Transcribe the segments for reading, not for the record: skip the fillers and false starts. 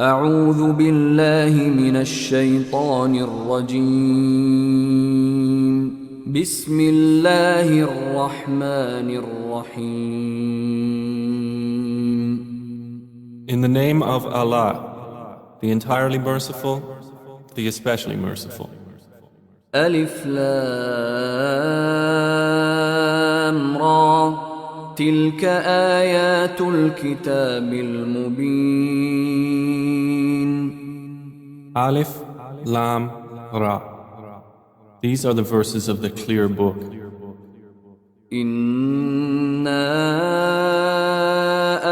أعوذ بالله من الشيطان الرجيم بسم الله الرحمن الرحيم In the name of Allah, the entirely merciful, the especially merciful. ألف لام را تلك آيات الكتاب المبين Alif, Lam, Ra. These are the verses of the clear book. إنا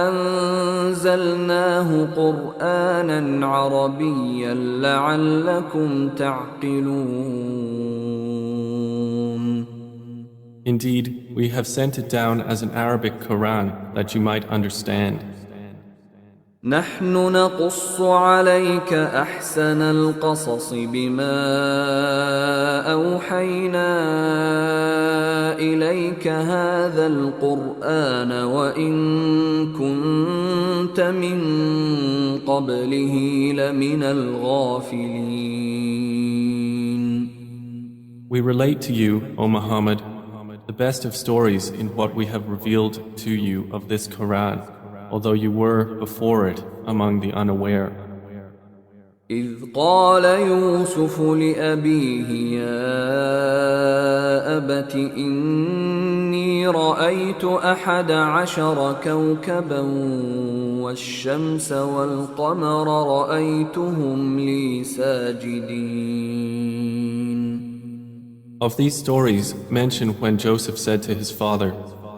أنزلناه قرآنا عربيا لعلكم تعقلون. Indeed, we have sent it down as an Arabic Quran that you might understand. نحن نقص عليك أحسن القصص بما أوحينا إليك هذا القرآن وإن كنت من قبله لمن الغافلين. We relate to you, O Muhammad, the best of stories in what we have revealed to you of this Quran, although you were before it among the unaware. إذ قال يوسف لأبيه يا أبت إني رأيت 11 كوكبا والشمس والقمر رأيتهم لي ساجدين. Of these stories, mention when Joseph said to his father,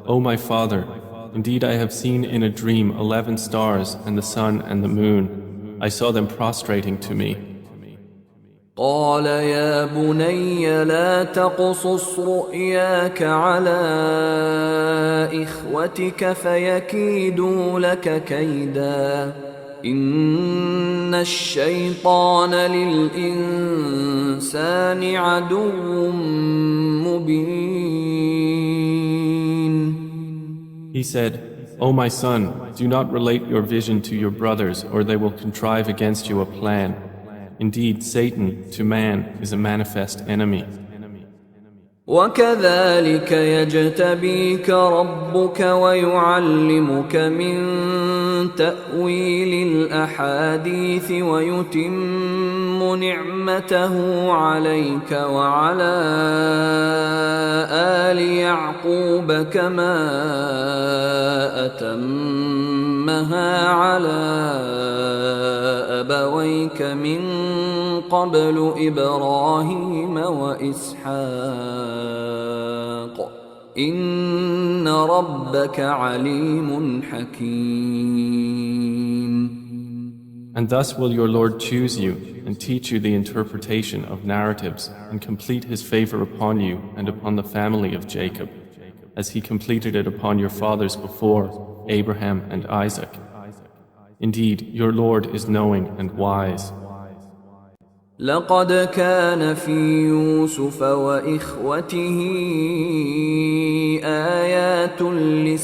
O my father, indeed I have seen in a dream 11 stars and the sun and the moon. I saw them prostrating to me. قال يا بني لا تقصص رؤياك على إخوتك فيكيدوا لك كيدا إن الشيطان للإنسان عدو مبين. He said, O my son, do not relate your vision to your brothers, or they will contrive against you a plan. Indeed, Satan, to man, is a manifest enemy. وكذلك يجتبيك ربك ويعلمك من تأويل الأحاديث ويتم نعمته عليك وعلى آل يعقوب كما أتمها على أبويك من قبل إبراهيم وإسحاق إن ربك عليم حكيم. And thus will your Lord choose you and teach you the interpretation of narratives and complete his favor upon you and upon the family of Jacob, as he completed it upon your fathers before, Abraham and Isaac. Indeed, your Lord is knowing and wise. لقد كان في يوسف وإخوته آيات للسائلين.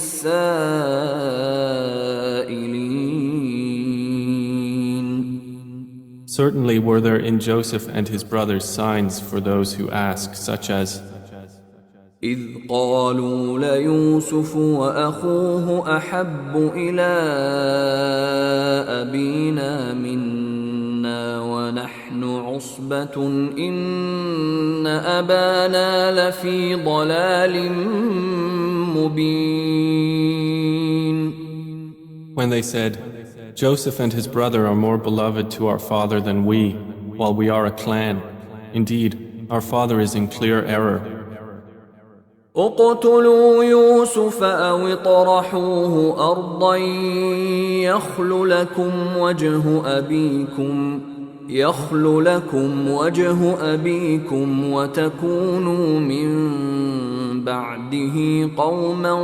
Certainly were there in Joseph and his brothers signs for those who ask, such as إذ قالوا ليوسف وأخوه أحب إلى أبينا منا ونحن عصبة إن أبانا لفي ضلال مبين. When they said, Joseph and his brother are more beloved to our father than we, while we are a clan. Indeed, our father is in clear error. اقتلوا يوسف أو اطرحوه أرضا يخل لكم وجه أبيكم وتكونوا من بعده قوما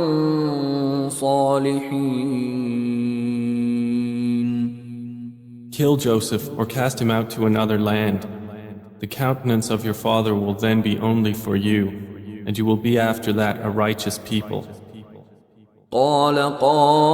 صالحين. Kill Joseph or cast him out to another land. The countenance of your father will then be only for you, and you will be after that a righteous people. قال قائل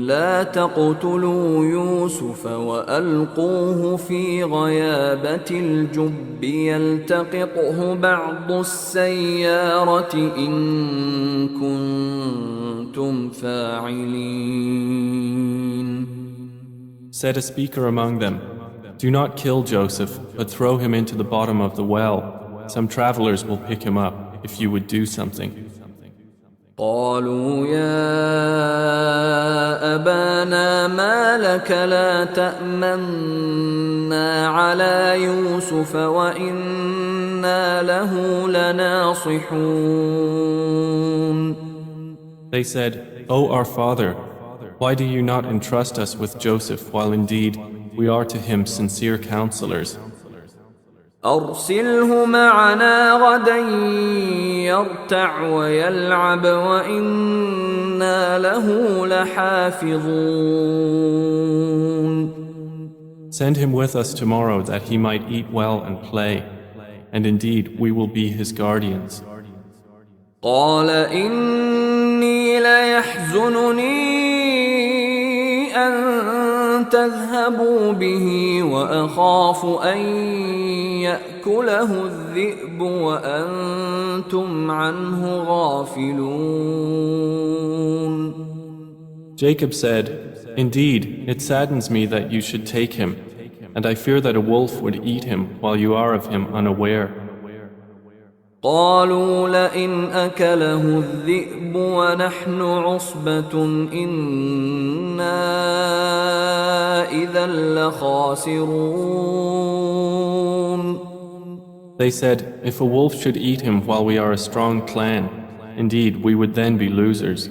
لا تقتلوا يوسف وألقوه في غيابة الجب يلتقطه بعض السيارة إن كنتم فاعلين. Said a speaker among them, "Do not kill Joseph, but throw him into the bottom of the well. Some travelers will pick him up if you would do something." قالوا يا أبانا ما لك لا تأمنا على يوسف وإنا له لناصحون. They said, "O our father, why do you not entrust us with Joseph while indeed we are to him sincere counselors? أرسله معنا غدا يرتع ويلعب وإنا له لحافظون. Send him with us tomorrow that he might eat well and play, and indeed we will be his guardians." قال إني ليحزنني أن تذهبوا به وأخاف أن يأكله الذئب وأنتم عنه غافلون. Jacob said, "Indeed, it saddens me that you should take him, and I fear that a wolf would eat him while you are of him unaware." قالوا لئن أكله الذئب ونحن عصبة إنا إذا لخاسرون. They said, "If a wolf should eat him while we are a strong clan, indeed we would then be losers."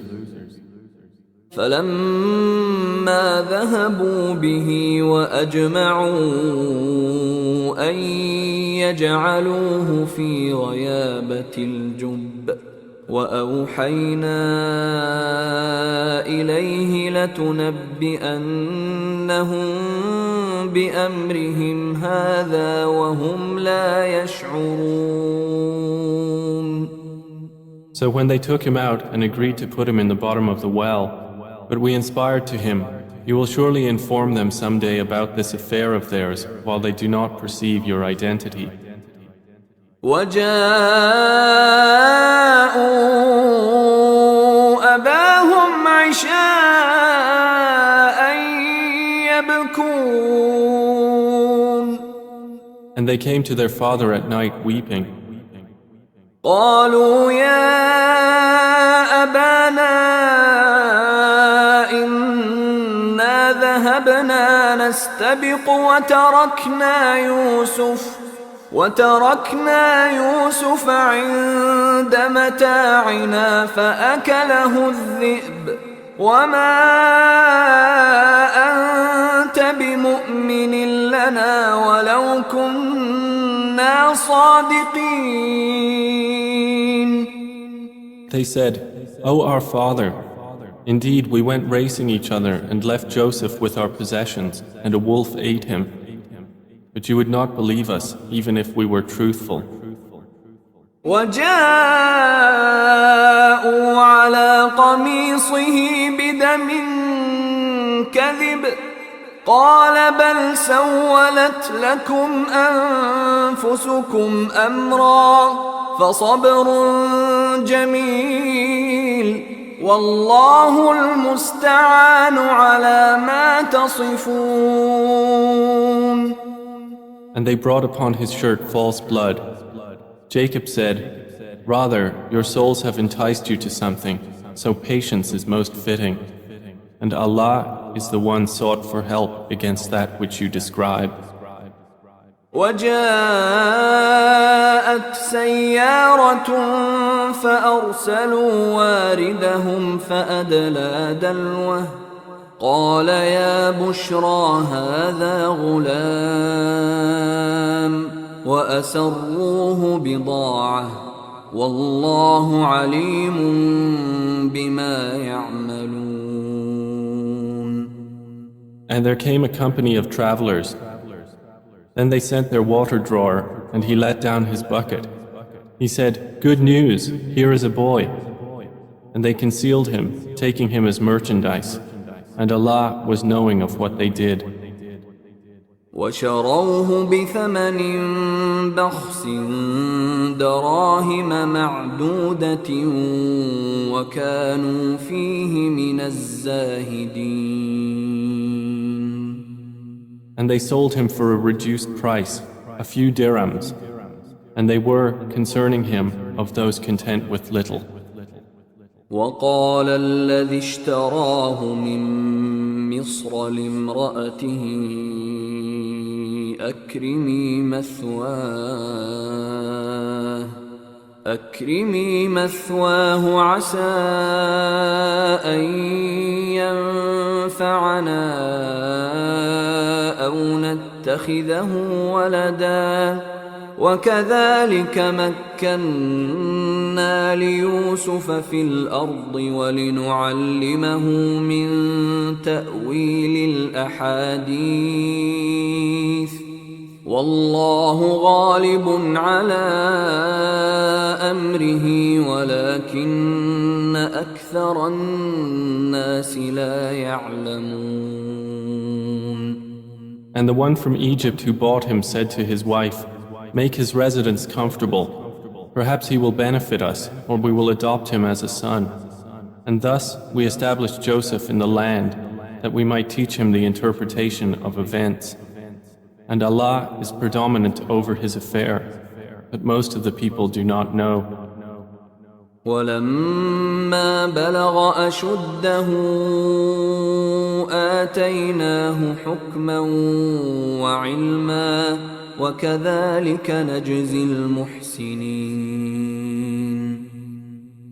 فلما ذهبوا به وأجمعوا أن يجعلوه في غيابة الجب وأوحينا إليه لتنبئنهم بأمرهم هذا وهم لا يشعرون. So when they took him out and agreed to put him in the bottom of the well, but we inspired to him, "You will surely inform them someday about this affair of theirs while they do not perceive your identity." وجاءوا أباهم عشاء يبكون. And they came to their father at night weeping. قالوا يا أبانا إنا ذهبنا نستبق وتركنا يوسف عند متاعنا فأكله الذئب وما أنت بمؤمن لنا ولو كنا صادقين. They said, "O our father, indeed we went racing each other and left Joseph with our possessions, and a wolf ate him. But you would not believe us, even if we were truthful." وجاءوا على قميصه بدم كذب قال بل سولت لكم أنفسكم أمرا فصبر جميل والله المستعان على ما تصفون. And they brought upon his shirt false blood. Jacob said, "Rather, your souls have enticed you to something, so patience is most fitting. And Allah is the one sought for help against that which you describe." وجاءت سيارة فأرسلوا واردهم فأدلى دلوه قال يا بشرى هذا غلام وأسروه بضاعة والله عليم بما يعملون. And there came a company of travelers. Then they sent their water drawer, and he let down his bucket. He said, "Good news, here is a boy." And they concealed him, taking him as merchandise. And Allah was knowing of what they did. وشروه بثمن بخس دراهم معدودة وكانوا فيه من الزاهدين. And they sold him for a reduced price, a few dirhams, and they were, concerning him, of those content with little. وقال الذي اشتراه من مصر لامرأته أكرمي مثواه عسى أن ينفعنا أو نتخذه ولدا وكذلك مكنا ليوسف في الأرض ولنعلمه من تأويل الأحاديث والله غالب على أمره ولكن أكثر الناس لا يعلمون. And the one from Egypt who bought him said to his wife, "Make his residence comfortable. Perhaps he will benefit us, or we will adopt him as a son." And thus we established Joseph in the land, that we might teach him the interpretation of events. And Allah is predominant over his affair, but most of the people do not know. ولما بلغ أشده آتيناه حكما وعلما وكذلك نجزي المحسنين.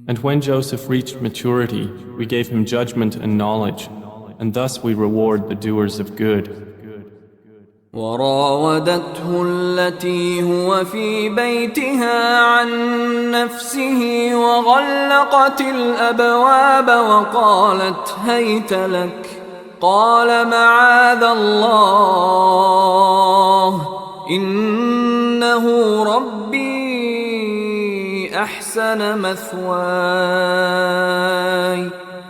And when Joseph reached maturity, we gave him judgment and knowledge, and thus we reward the doers of good. وراودته التي هو في بيتها عن نفسه وغلقت الأبواب وقالت هيت لك قال معاذ الله إنه ربي أحسن مثواي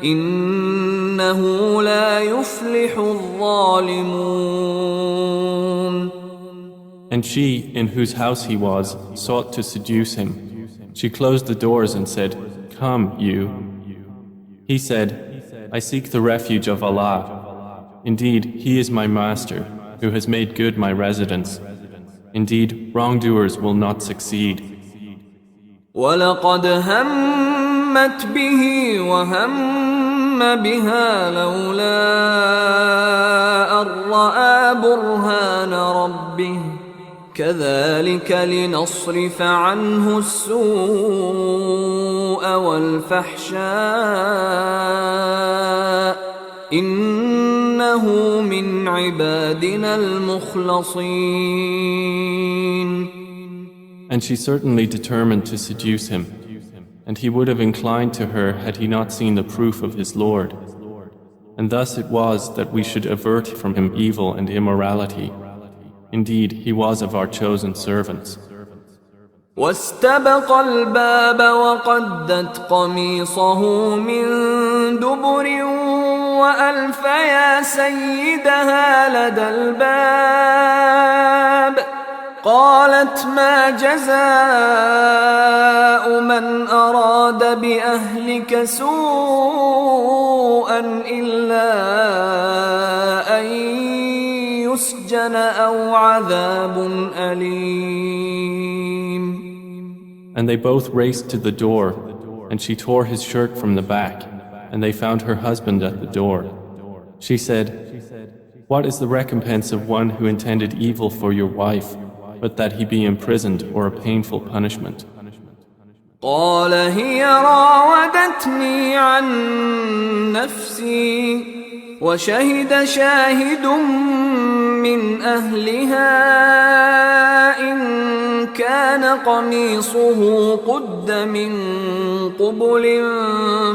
إنه لا يفلح الظالمون. And she, in whose house he was, sought to seduce him. She closed the doors and said, "Come, you." He said, "I seek the refuge of Allah. Indeed, He is my master, who has made good my residence. Indeed, wrongdoers will not succeed." وَلَقَدْ هَمَّتْ بِهِ وَهَمَّ بِهَا لَوْلَا أَن رَّأَىٰ بُرْهَانَ رَبِّهِ كَذَلِكَ لِنَصْرِفَ عَنْهُ السُّوءَ وَالْفَحْشَاءَ إِنَّهُ مِنْ عِبَادِنَا الْمُخْلَصِينَ. And she certainly determined to seduce him, and he would have inclined to her had he not seen the proof of his Lord. And thus it was that we should avert from him evil and immorality. Indeed, he was of our chosen servants. واستبق الباب وقدت قميصه من دبر وألف يا سيدها لدى الباب قالت ما جزاء من أراد بأهلك سوءا إلا أن يسجن أو عذاب أليم. And they both raced to the door, and she tore his shirt from the back, and they found her husband at the door. She said, "What is the recompense of one who intended evil for your wife, but that he be imprisoned or a painful punishment?" قال هي راودتني عن نفسي وشهد شاهد من أهلها إن كان قميصه قد من قبل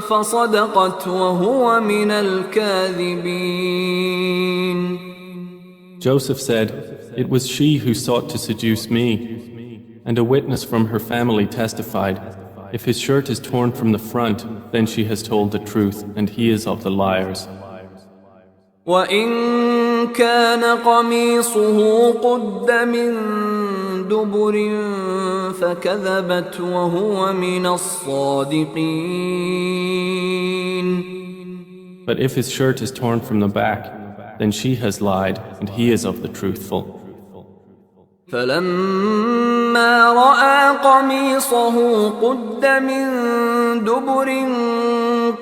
فصدقت وهو من الكاذبين. Joseph said, "It was she who sought to seduce me." And a witness from her family testified, "If his shirt is torn from the front, then she has told the truth, and he is of the liars." وإن كان قميصه قد من دبر فكذبت وهو من الصادقين. But if his shirt is torn from the back, then she has lied and he is of the truthful. فلما رأى قميصه قد من دبر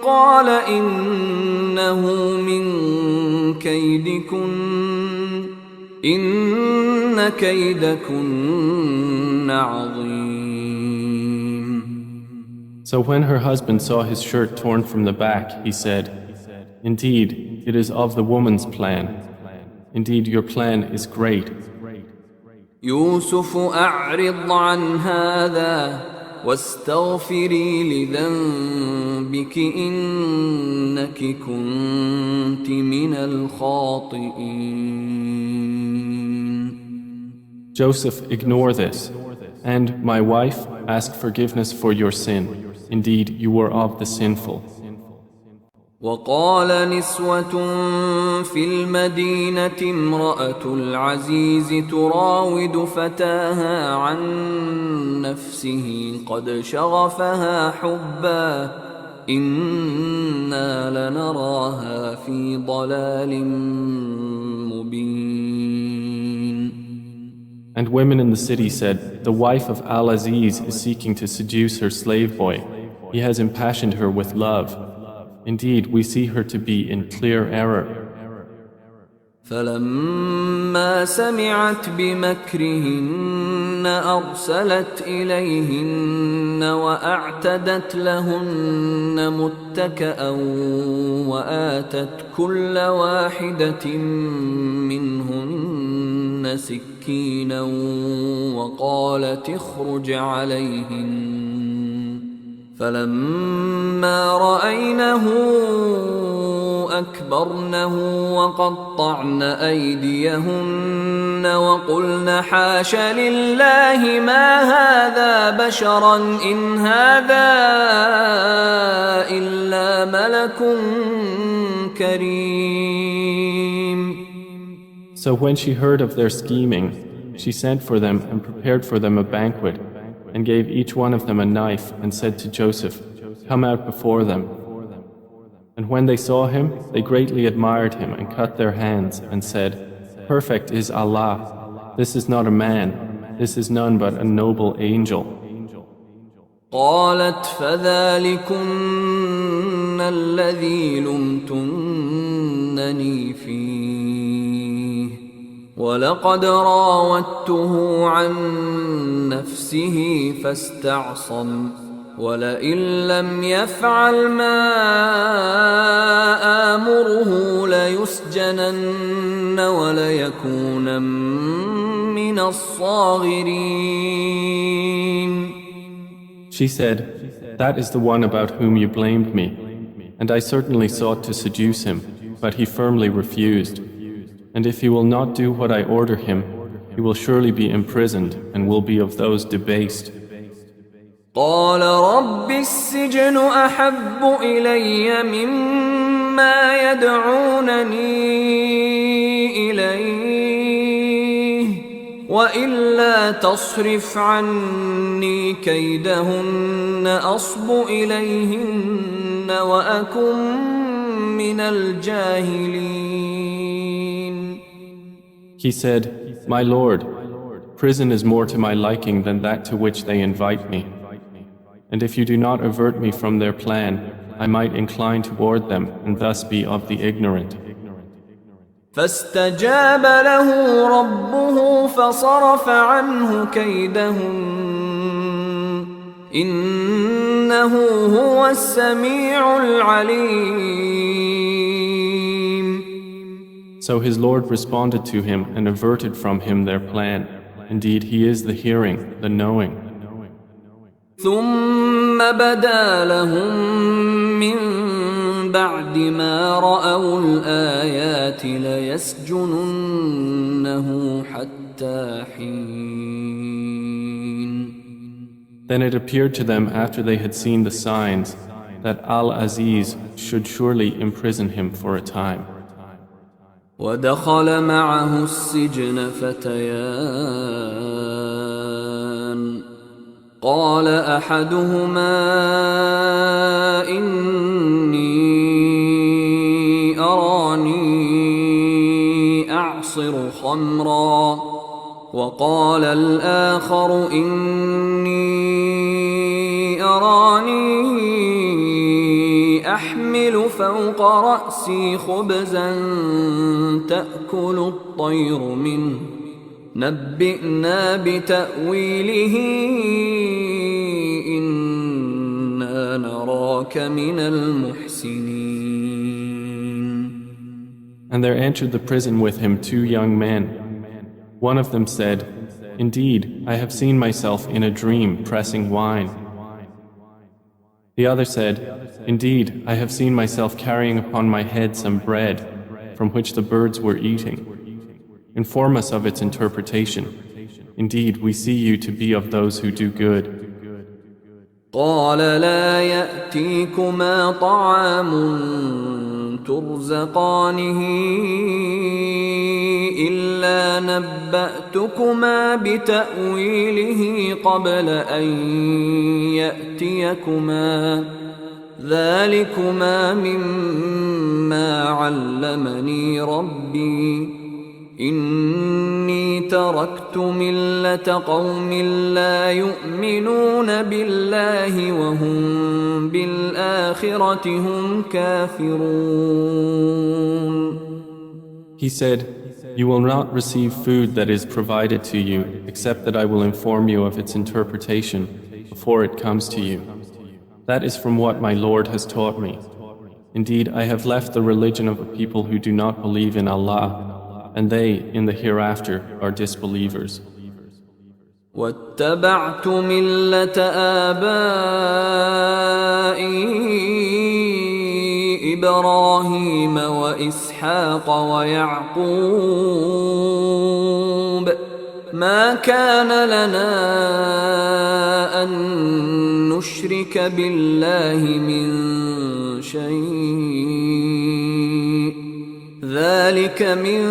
قال إنه من كيدكن إن كيدكن عظيم. So when her husband saw his shirt torn from the back, he said, "Indeed, it is of the woman's plan. Indeed, your plan is great." يوسف أعرض عن هذا واستغفري لذنبك إنك كنت من الخاطئين. Joseph, ignore this, and my wife, ask forgiveness for your sin. Indeed, you were of the sinful. وقال نسوة في المدينة امرأة العزيز تراود فتاها عن نفسه قد شغفها حبا إنا لنراها في ضلال مبين. And women in the city said, the wife of Al-Aziz is seeking to seduce her slave boy. He has impassioned her with love. Indeed, we see her to be in clear error. فلما سمعت بمكرهن أرسلت إليهن وأعتدت لهن متكأ وآتت كل واحدة منهن سكينا وقالت اخرج عليهن فلما رأينه أكبرنه وقطعن أيديهن وقلن حاش لله ما هذا بشرا إن هذا إلا ملك كريم. So when she heard of their scheming, she sent for them and prepared for them a banquet, and gave each one of them a knife and said to Joseph, "Come out before them." And when they saw him, they greatly admired him and cut their hands and said, "Perfect is Allah. This is not a man. This is none but a noble angel." قالت فذلكن الذي لمتنني فيه ولقد راودته عن نفسه فاستعصم ولئن لم يفعل ما آمره ليسجنن وليكونن من الصاغرين. She said, "That is the one about whom you blamed me, and I certainly sought to seduce him, but he firmly refused. And if he will not do what I order him, he will surely be imprisoned and will be of those debased." قال رب السجن أحب إلي مما يدعونني إليه وإلا تصرف عني كيدهن أصب إليهن وأكن من الجاهلين. He said, "My Lord, prison is more to my liking than that to which they invite me. And if you do not avert me from their plan, I might incline toward them and thus be of the ignorant." فاستجاب له ربه فصرف عنه كيدهن إنه هو السميع العليم. So his Lord responded to him and averted from him their plan. Indeed, he is the hearing, the knowing. ثم بدا لهم من بعد ما رأوا الآيات ليسجننه حتى حين. Then it appeared to them after they had seen the signs that Al-Aziz should surely imprison him for a time. ودخل معه السجن فتيان قال أحدهما إني أراني أعصر خمرا وقال الآخر إني أراني أحمل فوق رأسي خبزا تأكل الطير منه نبئنا بتأويله إنا نراك من المحسنين. And there entered the prison with him 2 young men. One of them said, "Indeed, I have seen myself in a dream pressing wine." The other said, "Indeed, I have seen myself carrying upon my head some bread from which the birds were eating. Inform us of its interpretation. Indeed, we see you to be of those who do good." قال لا يأتيكما طعام ترزقانه إلا نبأتكما بتأويله قبل أن يأتيكما ذلكما مما علمني ربي إني تركت ملة قوم لا يؤمنون بالله وهم بالآخرة هم كافرون. He said, "You will not receive food that is provided to you except that I will inform you of its interpretation before it comes to you. That is from what my Lord has taught me. Indeed, I have left the religion of a people who do not believe in Allah, and they, in the hereafter, are disbelievers." واتبعت ملة آبائي إبراهيم وإسحاق ويعقوب ما كان لنا أن نشرك بالله من شيء ذلك من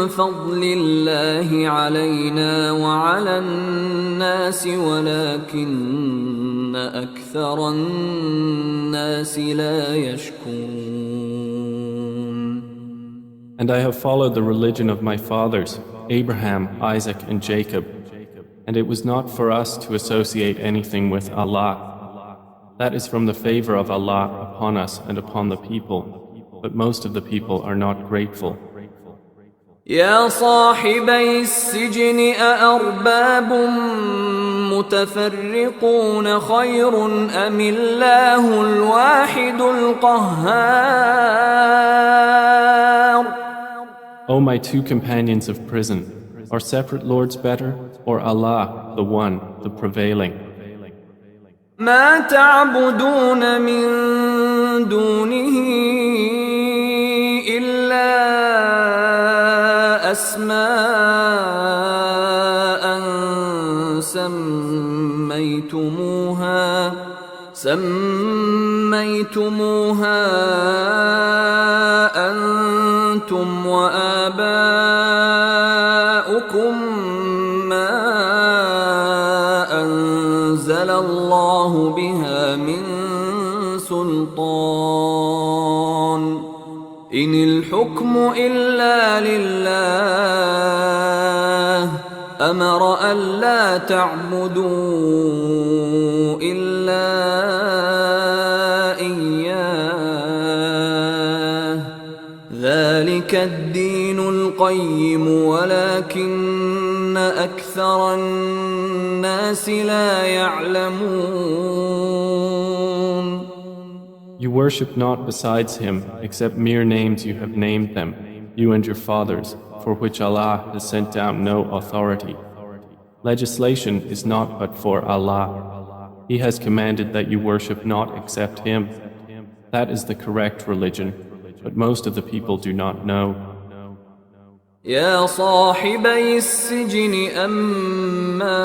فضل الله علينا وعلى الناس ولكن أكثر الناس لا يشكرون. And I have followed the religion of my fathers, Abraham, Isaac, and Jacob, and it was not for us to associate anything with Allah. That is from the favor of Allah upon us and upon the people, but most of the people are not grateful. يا صاحبي السجن أأرباب متفرقون خير أم الله الواحد القهار. O my 2 companions of prison, are separate lords better, or Allah, the one, the prevailing? ما تعبدون من دونه إلا أسماء سميتموها أنتم وآباؤكم ما أنزل الله بها من سلطان إن الحكم إلا لله أمر ألا تعبدوا إلا إياه ذلك الدين القيم ولكن أكثر الناس لا يعلمون. You worship not besides him except mere names you have named them, you and your fathers, for which Allah has sent down no authority. Legislation is not but for Allah. He has commanded that you worship not except Him. That is the correct religion, but most of the people do not know. يا صاحبي السجن أما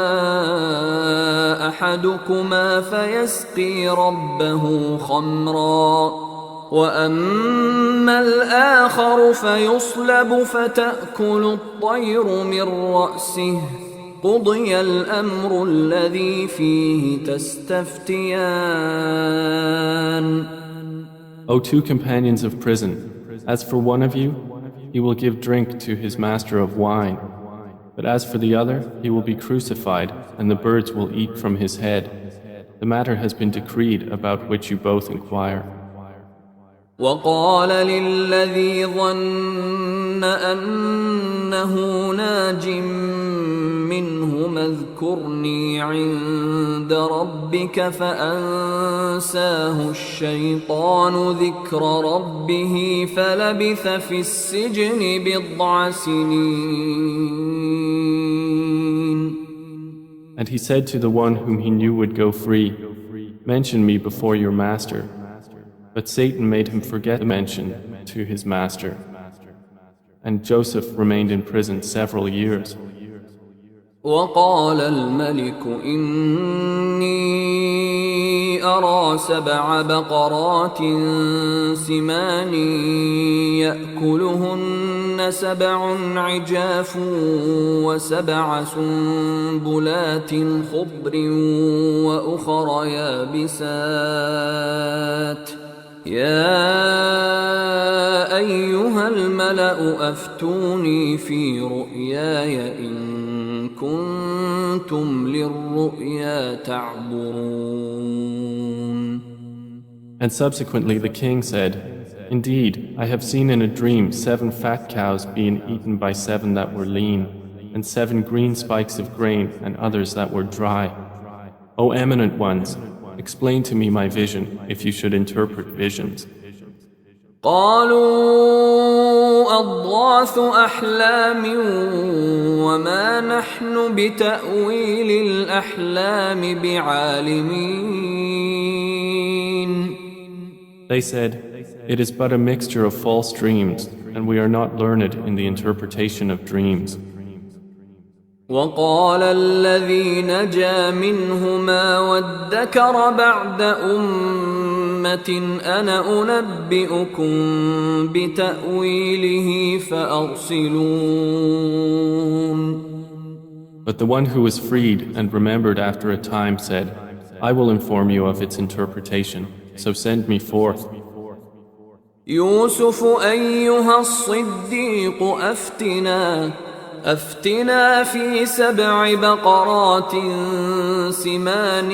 أحدكما فيسقي ربه خمرا وأما الآخر فيصلب فتأكل الطير من رأسه قضي الأمر الذي فيه تستفتيان. O two companions of prison, as for one of you, he will give drink to his master of wine, but as for the other, he will be crucified, and the birds will eat from his head. The matter has been decreed about which you both inquire. وقال للذي ظن أنه ناج منهما اذكرني عند ربك فأنساه الشيطان ذكر ربه فلبث في السجن بضع سنين. And he said to the one whom he knew would go free, mention me before your master. But Satan made him forget the mention to his master. And Joseph remained in prison several years. وقال الملك إني أرى 7 بقرات سمان يأكلهن 7 عجاف و7 سنبلات خضر وأخر يابسات يا أيها الملأ أفتوني في رؤياي إن كنتم للرؤيا تعبرون. And subsequently the king said, Indeed, I have seen in a dream 7 fat cows being eaten by 7 that were lean, and 7 green spikes of grain and others that were dry. O eminent ones, explain to me my vision if you should interpret visions. قالوا أضغاث أحلام وما نحن بتأويل الأحلام بعالمين. They said, It is but a mixture of false dreams, and we are not learned in the interpretation of dreams. وقال الذي نجا منهما وادكر بعد أمة أنا أنبئكم بتأويله فأرسلون. But the one who was freed and remembered after a time said, I will inform you of its interpretation, so send me forth. يوسف أيها الصديق أفتنا في 7 بقرات سمان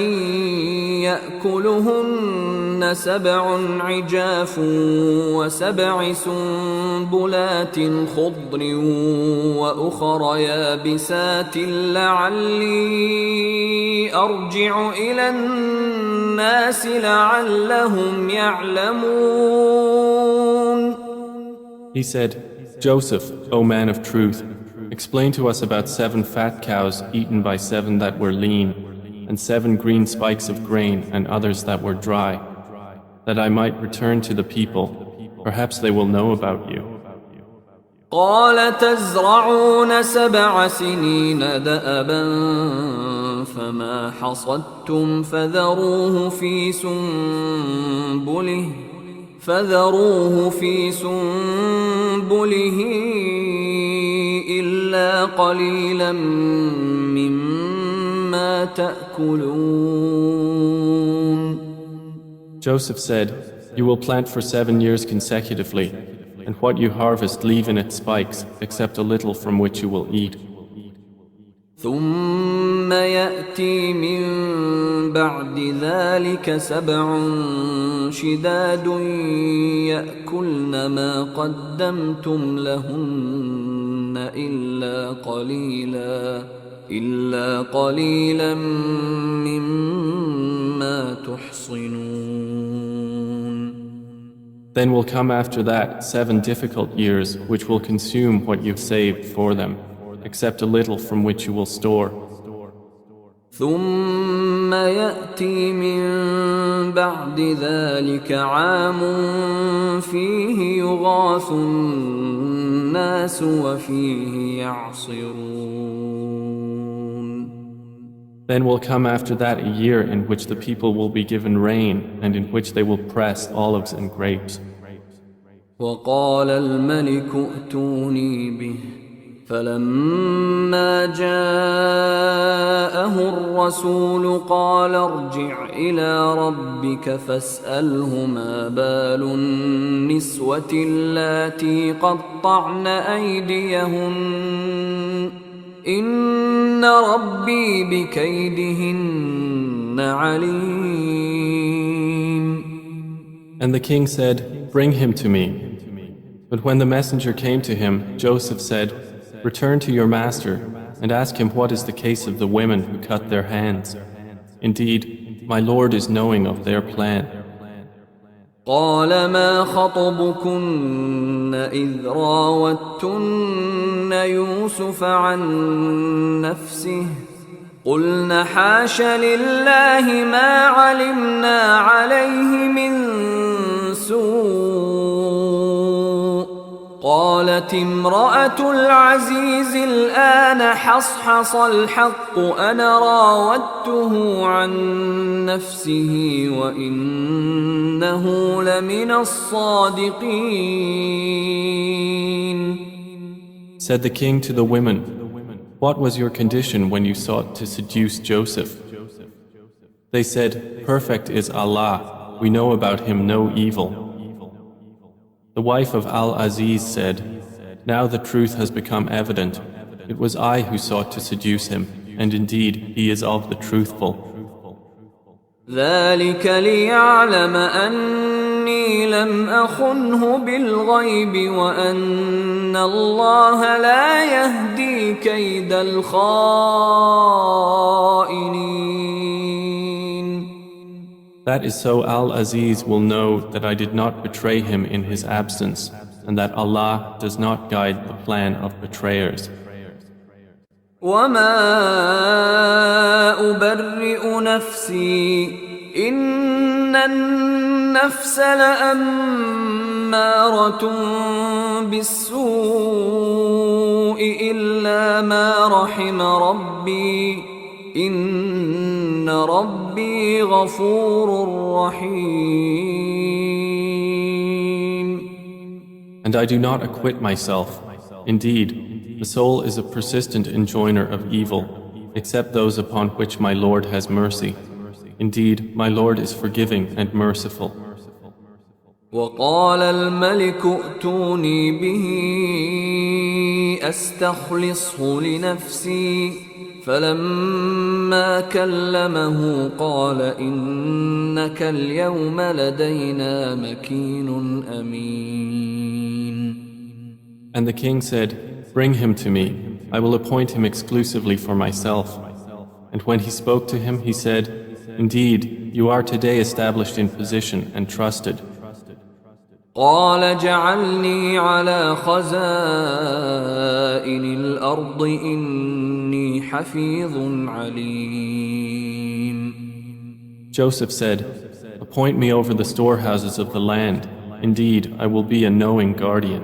يأكلهن 7 عجاف و7 سنبلات خضر وأخر يابسات لعلي أرجع إلى الناس لعلهم يعلمون. He said, Joseph, O man of truth, explain to us about 7 fat cows eaten by 7 that were lean, and 7 green spikes of grain and others that were dry, that I might return to the people. Perhaps they will know about you. قال تزرعون 7 سنين دأبا فما حصدتم فذروه في سنبله إلا قليلا مما تأكلون. Joseph said, You will plant for 7 years consecutively, and what you harvest leave in its spikes, except a little from which you will eat. ثم يأتي من بعد ذلك 7 شداد يأكلن ما قدمتم لهن إلا قليلا مما تحصنون. Then will come after that 7 difficult years which will consume what you've saved for them, except a little from which you will store. ثم يأتي من بعد ذلك عام فيه يغاث الناس وفيه يعصرون. Then will come after that a year in which the people will be given rain and in which they will press olives and grapes. وقال الملك ائتوني به فلما جاءه الرسول قال ارجع إلى ربك فاسأله ما بال النسوة اللاتي قطعن أيديهن إن ربي بكيدهن عليم. And the king said, "Bring him to me." But when the messenger came to him, Joseph said, "Return to your master and ask him what is the case of the women who cut their hands. Indeed, my Lord is knowing of their plan." قال ما خطبكن إذ راوتن يوسف عن نفسه قلن حاش لله ما علمنا عليه من سوء قالت امرأة العزيز الآن حصحص الحق أنا راودته عن نفسه وإنه لمن الصادقين. Said the king to the women, "What was your condition when you sought to seduce Joseph?" They said, "Perfect is Allah, we know about him no evil." The wife of Al-Aziz said, "Now the truth has become evident. It was I who sought to seduce him, and indeed he is of the truthful." ذلك ليعلم أني لم أخنه بالغيب وأن الله لا يهدي كيد الخائنين. That is so Al-Aziz will know that I did not betray him in his absence, and that Allah does not guide the plan of betrayers. وما أبرئ نفسي إن النفس لأمارة بالسوء إلا ما رحم ربي إن ربي غفور رحيم. And I do not acquit myself. Indeed, the soul is a persistent enjoiner of evil, except those upon which my Lord has mercy. Indeed, my Lord is forgiving and merciful. وقال الملك ائتوني به أستخلصه لنفسي فلما كلمه قال إنك اليوم لدينا مكين أمين. And the king said, "Bring him to me. I will appoint him exclusively for myself." And when he spoke to him, he said, "Indeed, you are today established in position and trusted." قال جعلني على خزائن الأرض إني حفيظ عليم. Joseph said, "Appoint me over the storehouses of the land. Indeed, I will be a knowing guardian."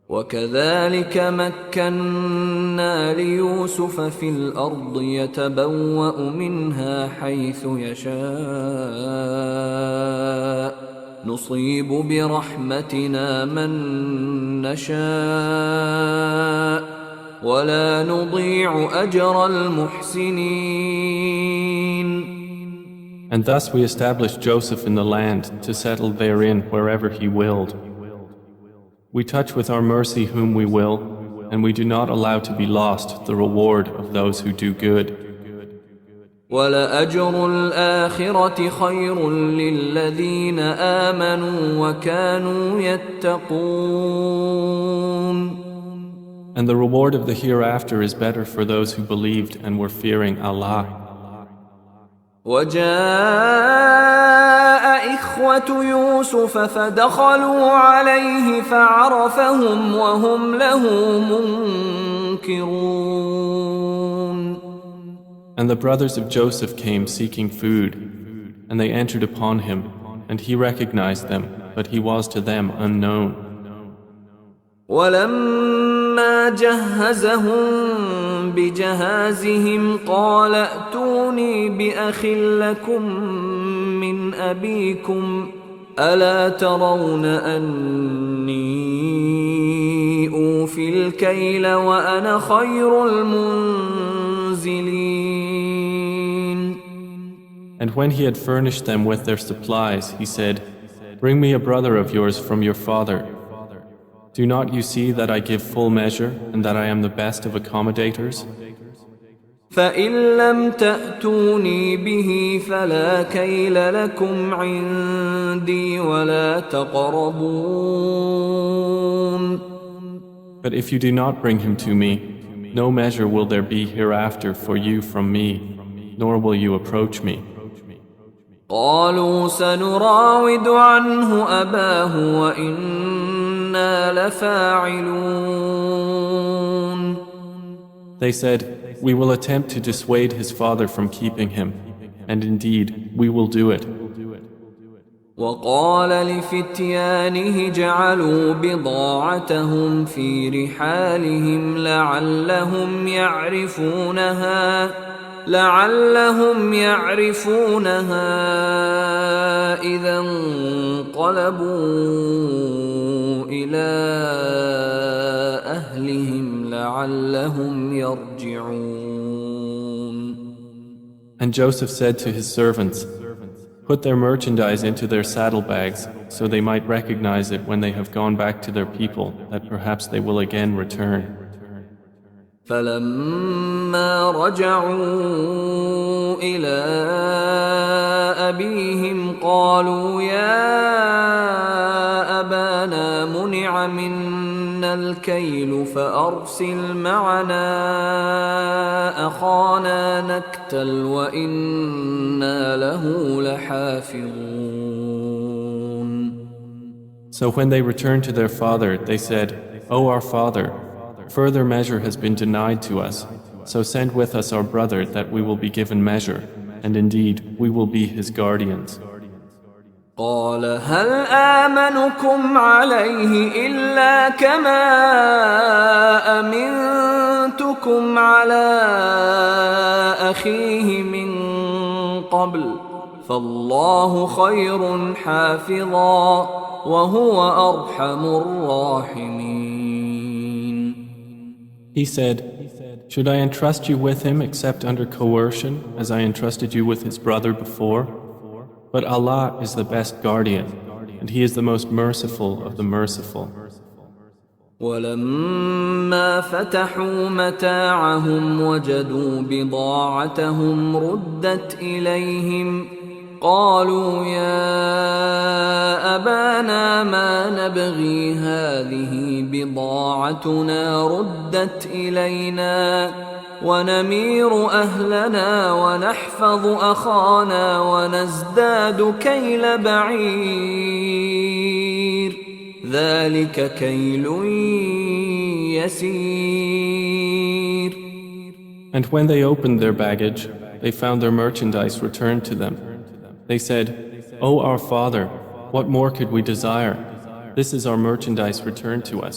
وكذلك مكنا ليوسف في الأرض يتبوأ منها حيث يشاء نصيب برحمتنا من نشاء ولا نضيع أجر المحسنين. And thus we established Joseph in the land to settle therein wherever he willed. We touch with our mercy whom we will, and we do not allow to be lost the reward of those who do good. وَلَأَجْرُ الْآخِرَةِ خَيْرٌ لِلَّذِينَ آمَنُوا وَكَانُوا يَتَّقُونَ. And the reward of the hereafter is better for those who believed and were fearing Allah. وجاء إخوة يوسف فدخلوا عليه فعرفهم وهم له منكرون. And the brothers of Joseph came seeking food, and they entered upon him, and he recognized them, but he was to them unknown. ولما فلما جهزهم بجهازهم قال ائتوني بأخ لكم من أبيكم ألا ترون أني أوفي الكيل وأنا خير المنزلين. And when he had furnished them with their supplies, he said, "Bring me a brother of yours from your father. Do not you see that I give full measure and that I am the best of accommodators? فإن لم تأتوني به فلا كيل لكم عندي ولا تقربون." But if you do not bring him to me, no measure will there be hereafter for you from me, nor will you approach me. قالوا سنراود عنه أباه وإنا لفاعلون. They said, "We will attempt to dissuade his father from keeping him, and indeed we will do it." وقال لفتيانه جعلوا بضاعتهم في رحالهم لعلهم يعرفونها إذا انقلبوا إلى أهلهم لعلهم يرجعون. And Joseph said to his servants, "Put their merchandise into their saddlebags, so they might recognize it when they have gone back to their people, that perhaps they will again return." فلما رجعوا إلى أبيهم قالوا يا أبانا منع منا الكيل فأرسل معنا أخانا نكتل وإنا له لحافظون. So when they returned to their father, they said, "O our father, further measure has been denied to us, so send with us our brother that we will be given measure, and indeed we will be his guardians." قال هل آمنكم عليه إلا كما أمنتكم على أخيه من قبل فالله خير حافظا وهو أرحم الراحمين. He said, "Should I entrust you with him except under coercion, as I entrusted you with his brother before? But Allah is the best guardian, and He is the most merciful of the merciful." ولما فتحوا متاعهم وجدوا بضاعتهم ردت إليهم قالوا يا أبانا ما نبغي هذه بضاعتنا ردت إلينا ونمير أهلنا ونحفظ أخانا ونزداد كيل بعير ذلك كيل يسير. And when they opened their baggage, they found their merchandise returned to them. They said, "O our father, what more could we desire? This is our merchandise returned to us.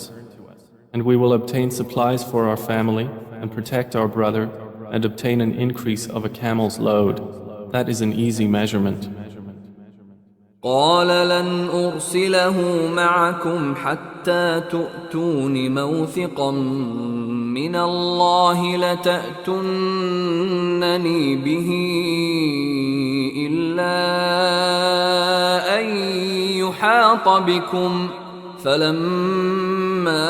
And we will obtain supplies for our family and protect our brother and obtain an increase of a camel's load. That is an easy measurement." قال لن أرسله معكم حتى تؤتون موثقا من الله لتأتونني به إلا أن يحاط بكم فلما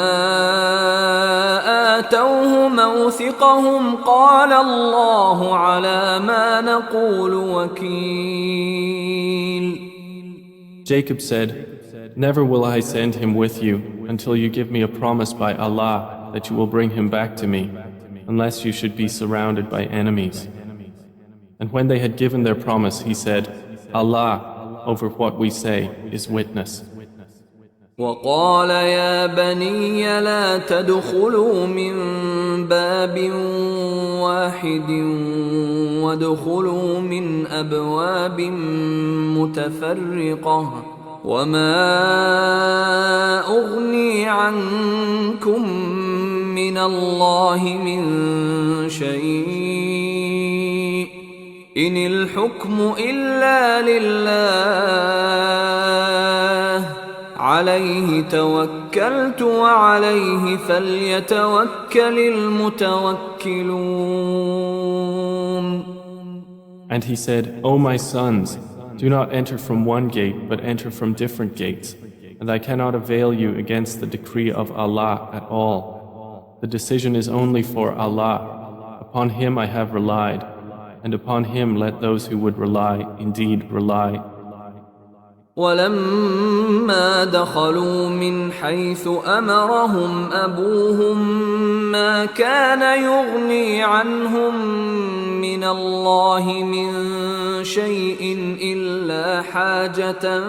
آتوه موثقهم قال الله على ما نقول وكيل. Jacob said, "Never will I send him with you until you give me a promise by Allah that you will bring him back to me, unless you should be surrounded by enemies." And when they had given their promise, he said, "Allah, over what we say, is witness." وقال يا بني لا تدخلوا من باب واحد وادخلوا من أبواب متفرقة وما أغني عنكم من الله من شيء إن الحكم إلا لله عليه توكلت وعليه فليتوكل المتوكلون. And he said, O my sons, do not enter from one gate, but enter from different gates. And I cannot avail you against the decree of Allah at all. The decision is only for Allah. Upon Him I have relied, and upon Him let those who would rely indeed rely. ولما دخلوا من حيث أمرهم أبوهم ما كان يغني عنهم من الله من شيء إلا حاجة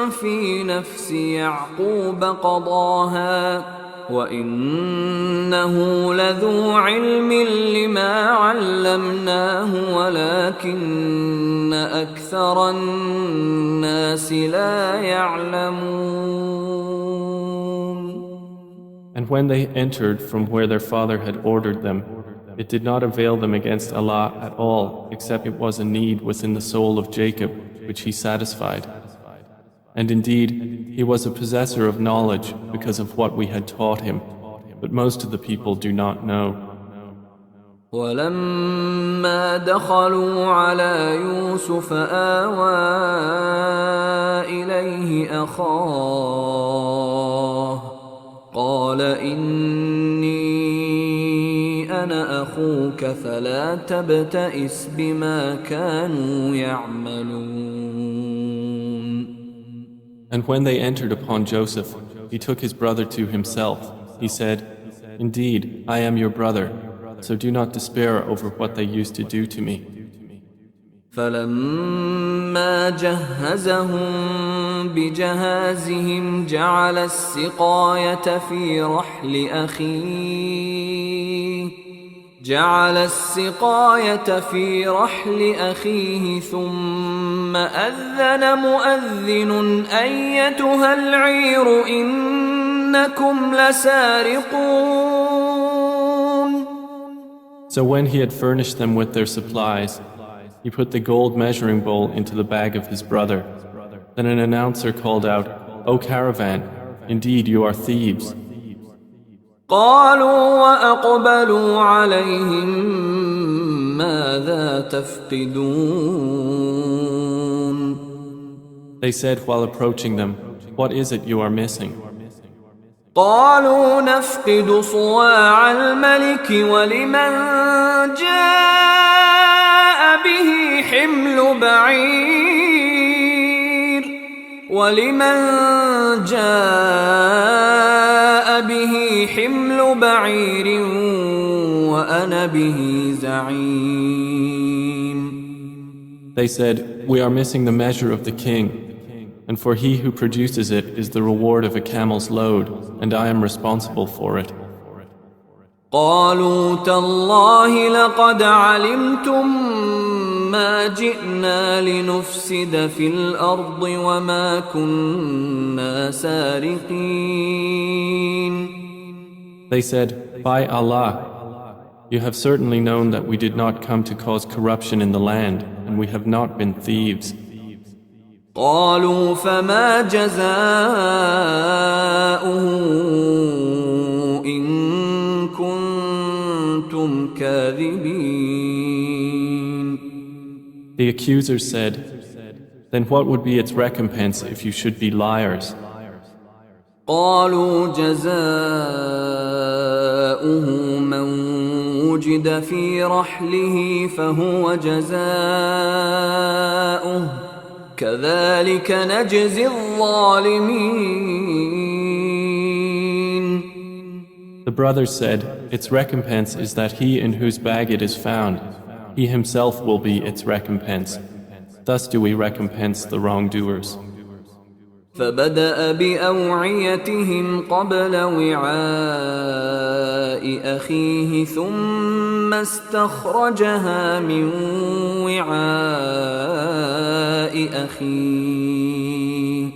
في نفس يعقوب قضاها وإنه لذو علم لما علمناه ولكن أكثر الناس لا يعلمون. And when they entered from where their father had ordered them, it did not avail them against Allah at all, except it was a need within the soul of Jacob, which He satisfied. And indeed, he was a possessor of knowledge because of what we had taught him, but most of the people do not know. ولما دخلوا على يوسف آوى إليه أخاه قال إني أنا أخوك فلا تبتئس بما كانوا يعملون. And when they entered upon Joseph, he took his brother to himself. He said, Indeed, I am your brother, so do not despair over what they used to do to me. فلما جهزهم بجهازهم جعل السقاية في رحل أخيه ثم أذن مؤذن أيتها العير إنكم لسارقون. So when he had furnished them with their supplies, he put the gold measuring bowl into the bag of his brother. Then an announcer called out, O caravan, indeed you are thieves. قالوا وأقبلوا عليهم ماذا تفقدون. They said while approaching them, What is it you are missing? قالوا نفقد صواع الملك ولمن جاء به حمل بعير وأنا به زعيم. They said, We are missing the measure of the king, and for he who produces it is the reward of a camel's load, and I am responsible for it. قالوا تالله لقد علمتم ما جئنا لنفسد في الأرض وما كنا سارقين. They said, By Allah, you have certainly known that we did not come to cause corruption in the land, and we have not been thieves. قالوا فما جزاؤه إن كنتم كاذبين. The accusers said, Then what would be its recompense if you should be liars? قالوا جزاؤه من وجد في رحله فهو جزاؤه كذلك نجزي الظالمين. The brothers said, Its recompense is that he in whose bag it is found, he himself will be its recompense. Thus do we recompense the wrongdoers. فبدأ بأوعيتهم قبل وعاء أخيه ثم استخرجها من وعاء أخيه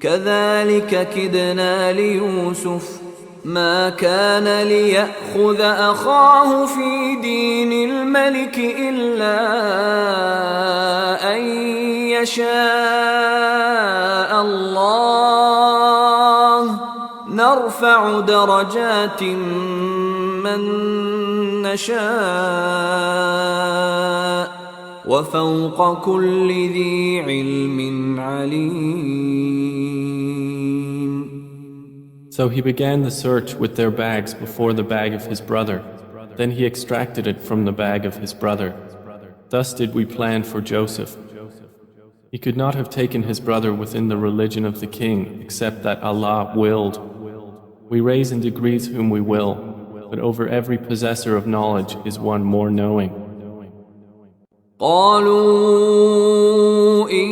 كذلك كدنا ليوسف ما كان ليأخذ أخاه في دين الملك إلا أن يشاء الله نرفع درجات من نشاء وفوق كل ذي علم عليم. So he began the search with their bags before the bag of his brother. Then he extracted it from the bag of his brother. Thus did we plan for Joseph. He could not have taken his brother within the religion of the king except that Allah willed. We raise in degrees whom we will, but over every possessor of knowledge is one more knowing. قالوا إن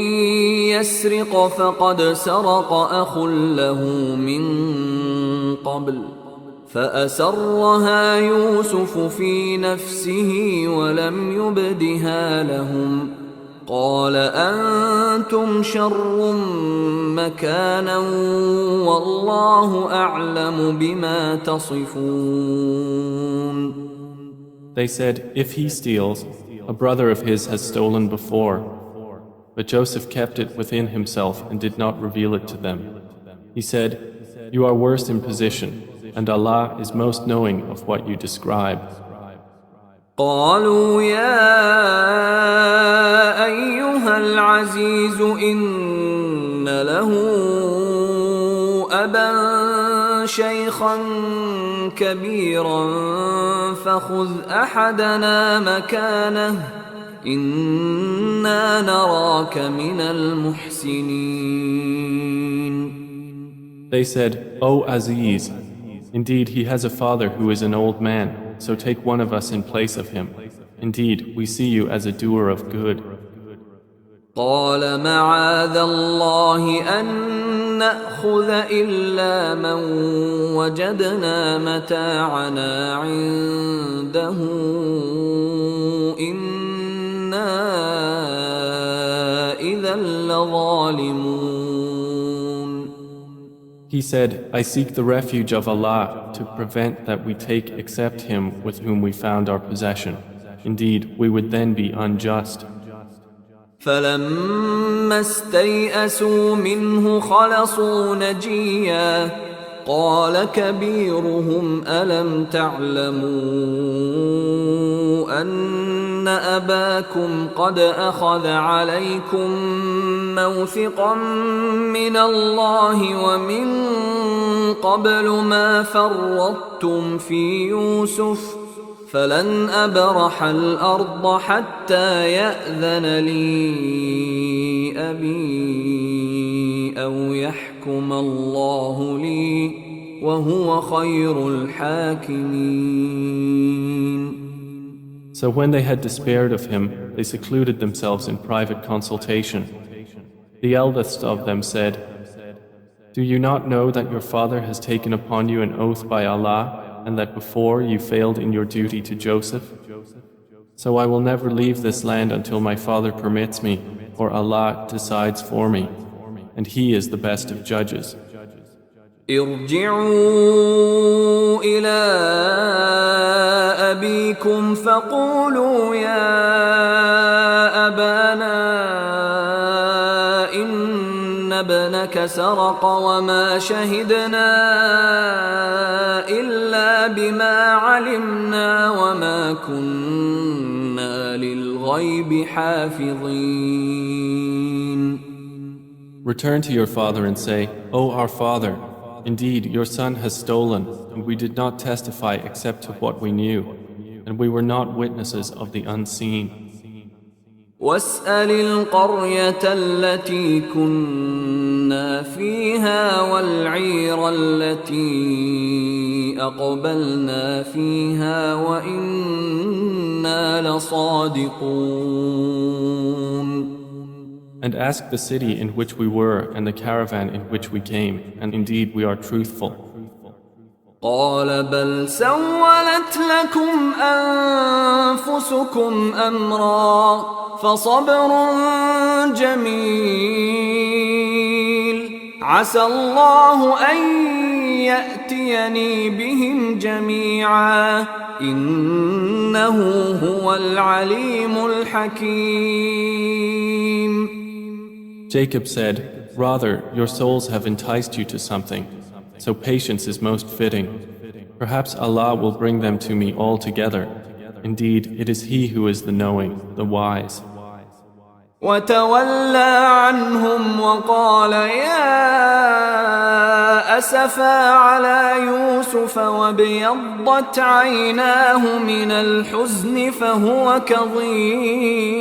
يسرق فقد سرق أخ له من قبل فأسرها يوسف في نفسه ولم يبدها لهم قال أنتم شر مكانا والله أعلم بما تصفون. They said, if he steals, a brother of his has stolen before. But Joseph kept it within himself and did not reveal it to them. He said, you are worst in position, and Allah is most knowing of what you describe. قالوا يا أيها العزيز إن له أبا شيخا كبيرا فخذ أحدنا مكانه إنا نراك من المحسنين. They said, O Aziz, indeed he has a father who is an old man, so take one of us in place of him. Indeed, we see you as a doer of good. قال معاذ الله أن نأخذ إلا من وجدنا متاعنا عنده إنا إذا لظالمون. He said, I seek the refuge of Allah to prevent that we take except him with whom we found our possession. Indeed, we would then be unjust. فلما استيئسوا منه خلصوا نجيا قال كبيرهم ألم تعلموا أن أباكم قد أخذ عليكم موثقا من الله ومن قبل ما فرطتم في يوسف فلن أبرح الأرض حتى يأذن لي أبي أو يحكم الله لي وهو خير الحاكمين. So when they had despaired of him, they secluded themselves in private consultation. The eldest of them said, do you not know that your father has taken upon you an oath by Allah and that before you failed in your duty to Joseph? So I will never leave this land until my father permits me, or Allah decides for me, and He is the best of judges. ارجعوا إلى أبيكم فقولوا يا أبانا إن ابنك سرق وما شهدنا إلا بما علمنا وما كنا للغيب حافظين. Return to your father and say, O our father, indeed your son has stolen, and we did not testify except to what we knew, and we were not witnesses of the unseen. واسأل القرية التي كنا فيها والعير التي أقبلنا فيها وإنا لصادقون. And ask the city in which we were and the caravan in which we came, and indeed we are truthful. قال بل سولت لكم أنفسكم أمرا فصبر جميل عسى الله أن يأتيني بهم جميعا إنه هو العليم الحكيم. Jacob said, "Rather, your souls have enticed you to something, so patience is most fitting. Perhaps Allah will bring them to me all together. Indeed, it is He who is the knowing, the wise." وتولى عنهم وقال يا أسفا على يوسف وابيضت عيناه من الحزن فهو كظيم.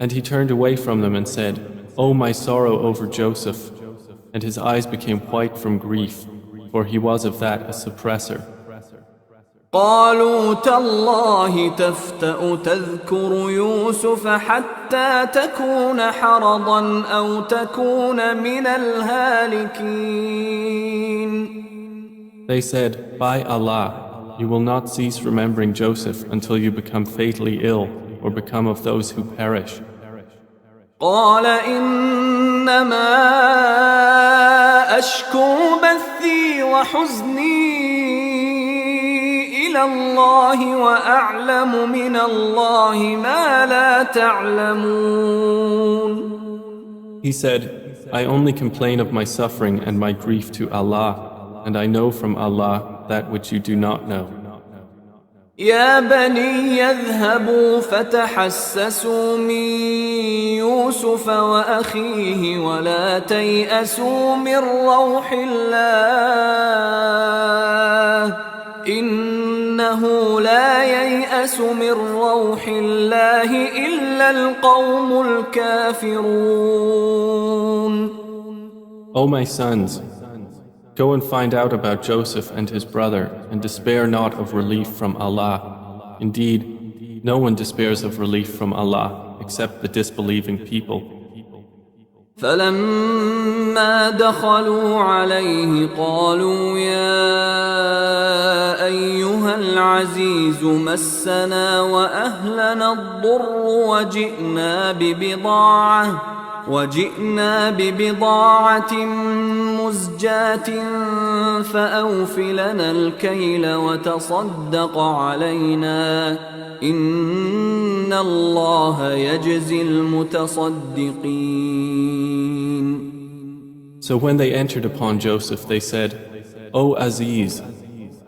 And he turned away from them and said, "Oh, my sorrow over Joseph." And his eyes became white from grief, for he was of that a suppressor. قالوا تالله تفتأ تذكر يوسف حتى تكون حرضا أو تكون من الهالكين. They said, "By Allah, you will not cease remembering Joseph until you become fatally ill or become of those who perish." قال إنما أشكو بثي وحزني إلى الله وأعلم من الله ما لا تعلمون. He said, "I only complain of my suffering and my grief to Allah, and I know from Allah that which you do not know." يا بني اذهبوا فتحسسوا من يوسف وأخيه ولا تيأسوا من روح الله إنه لا ييأس من روح الله إلا القوم الكافرون. O my sons, go and find out about Joseph and his brother, and despair not of relief from Allah. Indeed, no one despairs of relief from Allah except the disbelieving people. فلما دخلوا عليه قالوا يا أيها العزيز مسنا وأهلنا الضر وجئنا ببضاعة مزجاة فأوف لنا الكيل وتصدق علينا إن الله يجزي المتصدقين. So when they entered upon Joseph, they said, "O Aziz,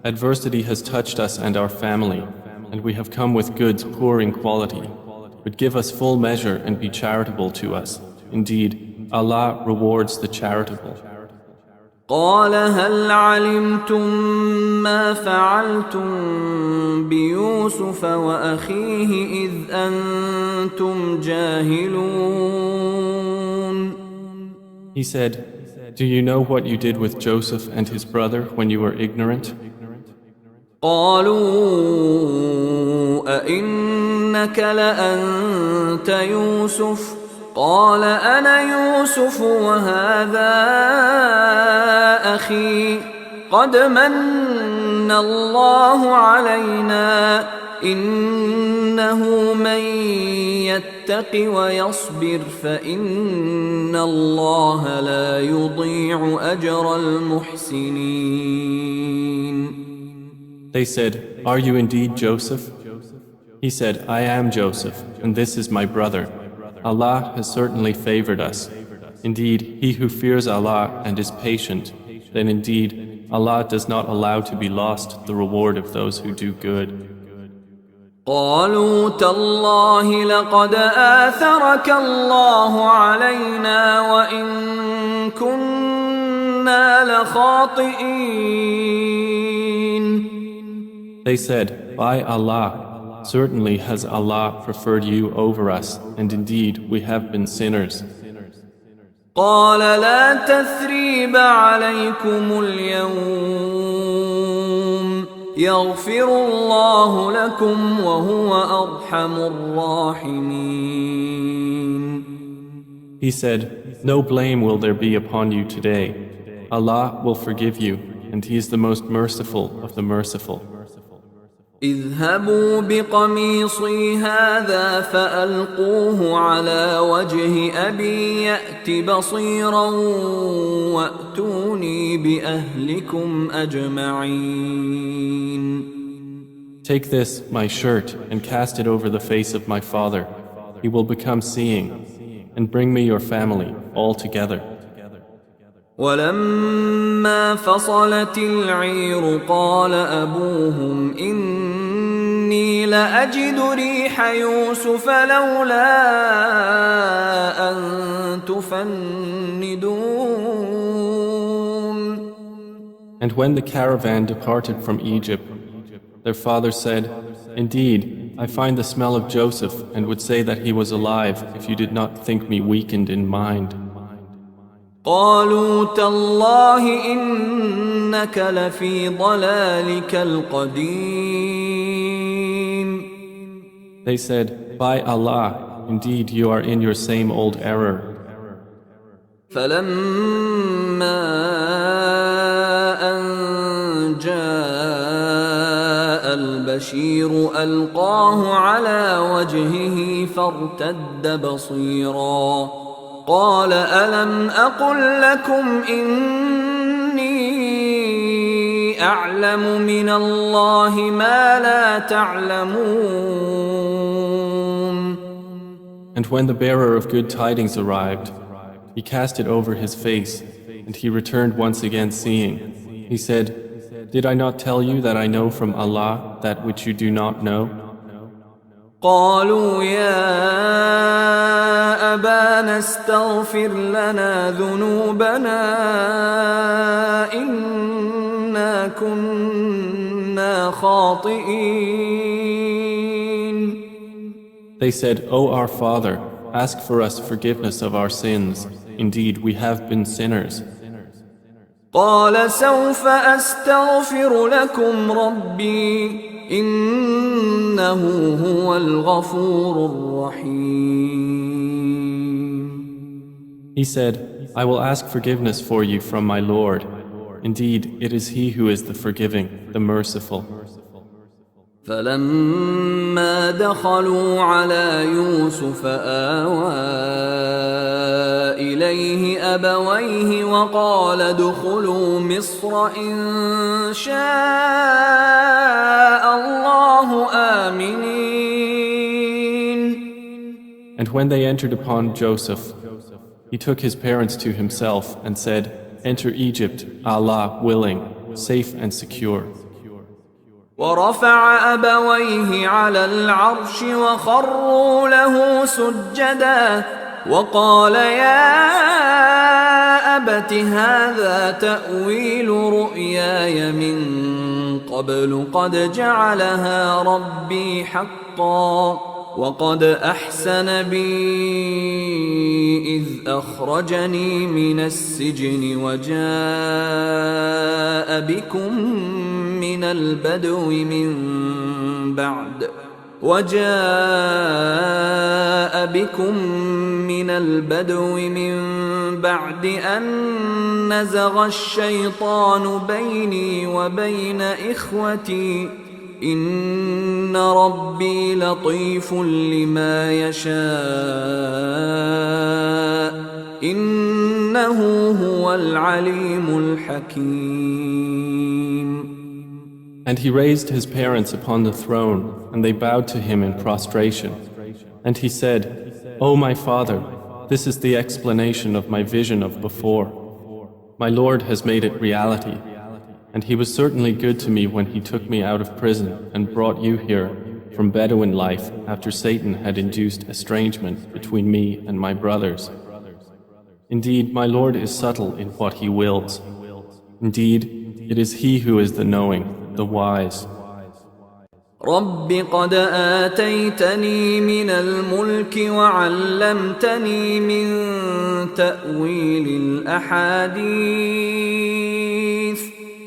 adversity has touched us and our family, and we have come with goods poor in quality. But give us full measure and be charitable to us. Indeed, Allah rewards the charitable." قال هل علمتم ما فعلتم بيوسف وأخيه إذ أنتم جاهلون. He said, "Do you know what you did with Joseph and his brother when you were ignorant?" قالوا أئنك لأنت يوسف قال أنا يوسف وهذا أخي قد من الله علينا إنه من يتق ويصبر فإن الله لا يضيع أجر المحسنين. They said, "Are you indeed Joseph?" He said, "I am Joseph, and this is my brother. Allah has certainly favored us. Indeed, he who fears Allah and is patient, then indeed Allah does not allow to be lost the reward of those who do good." قالوا تالله لقد آثرك الله علينا وإن كنا لخاطئين. They said, "By Allah, certainly has Allah preferred you over us, and indeed we have been sinners." قال لا تثريب عليكم اليوم يغفر الله لكم وهو أرحم الراحمين. He said, "No blame will there be upon you today. Allah will forgive you, and He is the most merciful of the merciful. اذهبوا بقميصي هذا فألقوه على وجه أبي يأت بصيرا وأتوني بأهلكم أجمعين. Take this, my shirt, and cast it over the face of my father. He will become seeing, and bring me your family all together. ولما فصلت العير قال أبوهم إني لأجد ريح يوسف لولا أن تفندون. And when the caravan departed from Egypt, their father said, Indeed, I find the smell of Joseph and would say that he was alive if you did not think me weakened in mind. قالوا تالله إنك لفي ضلالك القديم. They said, By Allah, indeed you are in your same old error. فلما أن جاء البشير ألقاه على وجهه فارتد بصيرا قال ألم أقل لكم إني أعلم من الله ما لا تعلمون. And when the bearer of good tidings arrived, he cast it over his face, and he returned once again seeing. He said, Did I not tell you that I know from Allah that which you do not know? قالوا يا أبانا استغفر لنا ذنوبنا إنا كنا خاطئين. They said, O our father, ask for us forgiveness of our sins. Indeed, we have been sinners. قال سوف أستغفر لكم ربي إنه هو الغفور الرحيم. He said, I will ask forgiveness for you from my Lord. Indeed, it is He who is the forgiving, the merciful. فلما دخلوا على يوسف آوى إليه أبويه وقال ادخلوا مصر إن شاء الله آمنين. And when they entered upon Joseph, he took his parents to himself and said, Enter Egypt, Allah willing, safe and secure. ورفع أبويه على العرش وخروا له سجدا وقال يا أبت هذا تأويل رؤياي من قبل قد جعلها ربي حقا وقد أحسن بي إذ أخرجني من السجن وجاء بكم من البدو من بعد أن نزغ الشيطان بيني وبين إخوتي إن ربي لطيف لما يشاء إنه هو العليم الحكيم. And he raised his parents upon the throne, and they bowed to him in prostration. And he said, O my father, this is the explanation of my vision of before. My Lord has made it reality. And he was certainly good to me when he took me out of prison and brought you here from Bedouin life after Satan had induced estrangement between me and my brothers. Indeed, my Lord is subtle in what he wills. Indeed, it is he who is the knowing, the wise. رب قد آتيتني من الملك وعلمتني من تأويل الأحاديث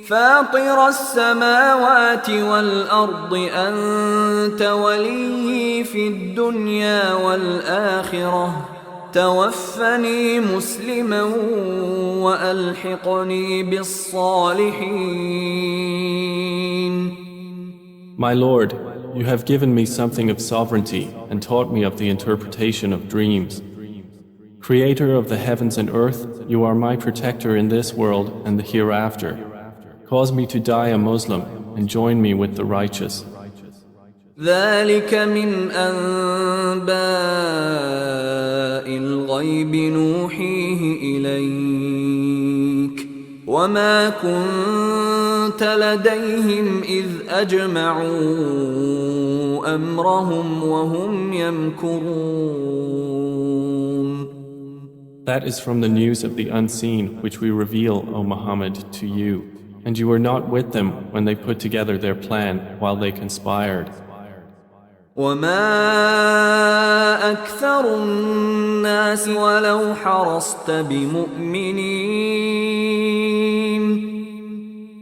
فاطر السماوات والأرض أنت ولي في الدنيا والآخرة توفني مسلما وألحقني بالصالحين. My Lord, you have given me something of sovereignty and taught me of the interpretation of dreams. Creator of the heavens and earth, you are my protector in this world and the hereafter. Cause me to die a Muslim and join me with the righteous. ذلك من أنباء الغيب نوحيه إليك وما كنت لديهم إذ أجمعوا أمرهم وهم يمكرون. That is from the news of the unseen which we reveal, O Muhammad, to you, and you were not with them when they put together their plan while they conspired. وما أكثر الناس ولو حرصت بمؤمنين.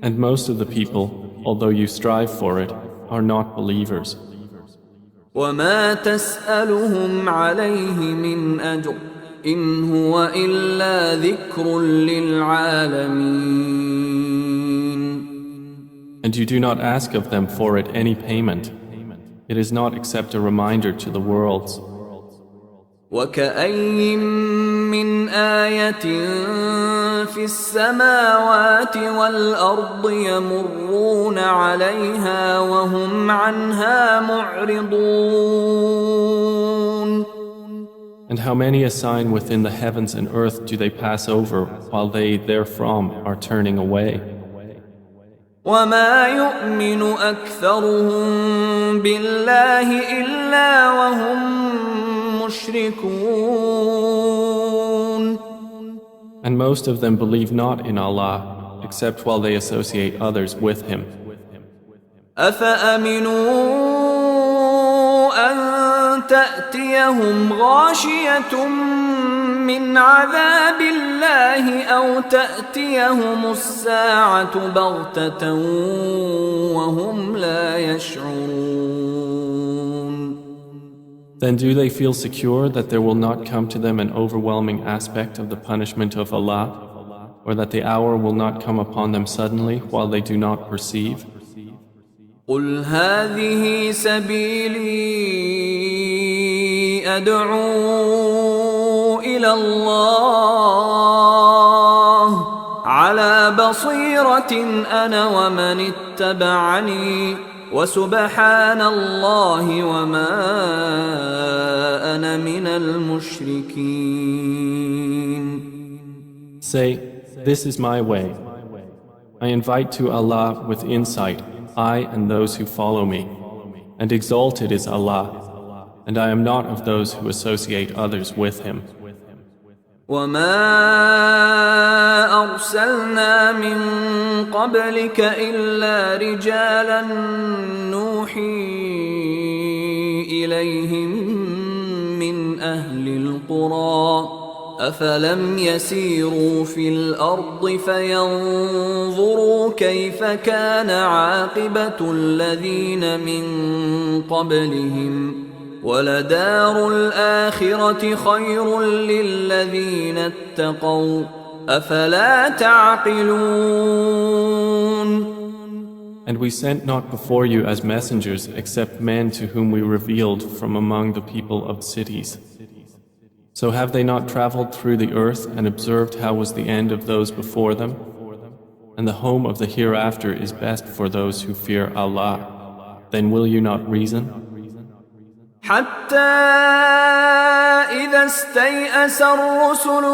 And most of the people, although you strive for it, are not believers. وما تسألهم عليه من أجر إن هو إلا ذكر للعالمين. And you do not ask of them for it any payment. It is not except a reminder to the worlds. وكأي من آية في السماوات والأرض يمرون عليها وهم عنها معرضون. And how many a sign within the heavens and earth do they pass over while they therefrom are turning away? وما يؤمن أكثرهم بالله إلا وهم مشركون. And most of them believe not in Allah except while they associate others with Him. أفأمنوا أن تأتيهم غاشية من عذاب الله أو تأتيهم الساعة بغتة وهم لا يشعرون. Then do they feel secure that there will not come to them an overwhelming aspect of the punishment of Allah, or that the hour will not come upon them suddenly while they do not perceive? قل هذه سبيلي أدعو إلى الله على بصيرة أنا ومن اتبعني وسبحان الله وما أنا من المشركين. Say, this is my way. I invite to Allah with insight, I and those who follow me, and exalted is Allah, and I am not of those who associate others with Him. وما أرسلنا من قبلك إلا رجالا نوحي إليهم من أهل القرى أفلم يسيروا في الأرض فينظروا كيف كان عاقبة الذين من قبلهم ولدار الآخرة خير للذين اتقوا أفلا تعقلون. And we sent not before you as messengers except men to whom we revealed from among the people of cities. So have they not traveled through the earth and observed how was the end of those before them? And the home of the hereafter is best for those who fear Allah. Then will you not reason? حتى إذا استيأس الرسل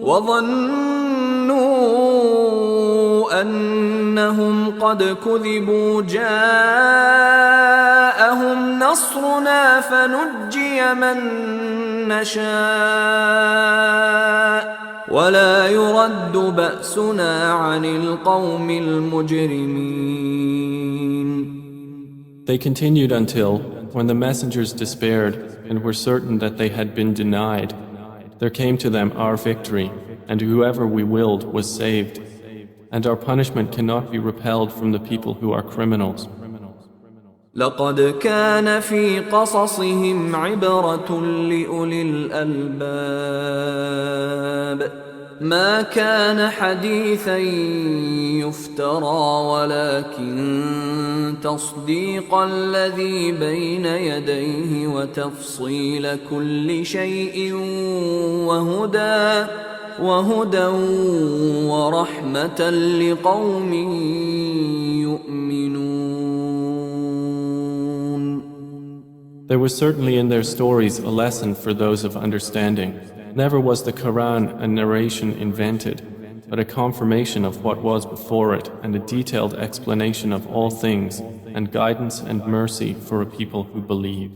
وظنوا أنهم قد كذبوا جاءهم نصرنا فنجي من نشاء ولا يرد بأسنا عن القوم المجرمين. They continued until, when the messengers despaired and were certain that they had been denied, there came to them our victory, and whoever we willed was saved, and our punishment cannot be repelled from the people who are criminals. لقد كان في قصصهم عبرة لأولي الألباب ما كان حديثا يفترى ولكن تصديق الذي بين يديه وتفصيل كل شيء وهدى ورحمة لقوم يؤمنون. There was certainly in their stories a lesson for those of understanding. Never was the Quran a narration invented, but a confirmation of what was before it and a detailed explanation of all things and guidance and mercy for a people who believe.